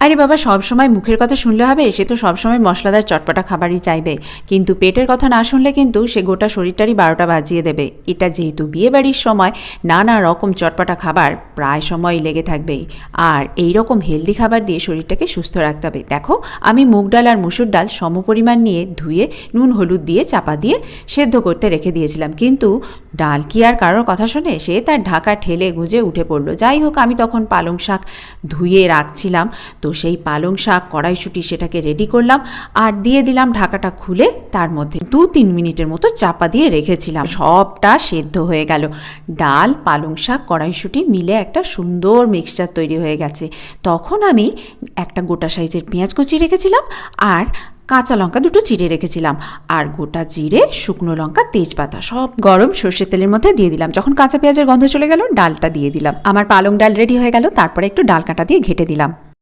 আরে বাবা, সব সময় মুখের কথা শুনলে হবে? সে তো সবসময় মশলাদার চটপটা খাবারই চাইবে, কিন্তু পেটের কথা না শুনলে কিন্তু সে গোটা শরীরটারই 12টা বাজিয়ে দেবে। এটা যেহেতু বিয়েবাড়ির সময়, নানা রকম চটপটা খাবার প্রায় সময়ই লেগে থাকবে, আর এই রকম হেলদি খাবার দিয়ে শরীরটাকে সুস্থ রাখতে হবে। দেখো, আমি মুগ ডাল আর মুসুর ডাল সমপরিমাণ নিয়ে ধুয়ে নুন হলুদ দিয়ে চাপা দিয়ে সেদ্ধ করতে রেখে দিয়েছিলাম, কিন্তু ডাল কি আর কারোর কথা শোনে? সে তার ঢাকা ঠেলে গুঁজে উঠে পড়লো। যাই হোক, আমি তখন পালং শাক ধুয়ে রাখছিলাম, তো সেই পালং শাক কড়াইশুঁটি সেটাকে রেডি করলাম আর দিয়ে দিলাম। ঢাকাটা খুলে তার মধ্যে 2-3 মিনিটের মতো চাপা দিয়ে রেখেছিলাম। সবটা সেদ্ধ হয়ে গেল, ডাল পালং শাক কড়াইশুঁটি মিলে একটা সুন্দর মিক্সচার তৈরি হয়ে গেছে। তখন আমি একটা গোটা সাইজের পেঁয়াজ কুচি রেখেছিলাম, আর কাঁচা লঙ্কা 2টো চিড়ে রেখেছিলাম, আর গোটা জিরে, শুকনো লঙ্কা, তেজপাতা সব গরম সর্ষের তেলের মধ্যে দিয়ে দিলাম। যখন কাঁচা পেঁয়াজের গন্ধ চলে গেল, ডালটা দিয়ে দিলাম। আমার পালং ডাল রেডি হয়ে গেল। তারপরে একটু ডাল কাটা দিয়ে ঘেঁটে দিলাম।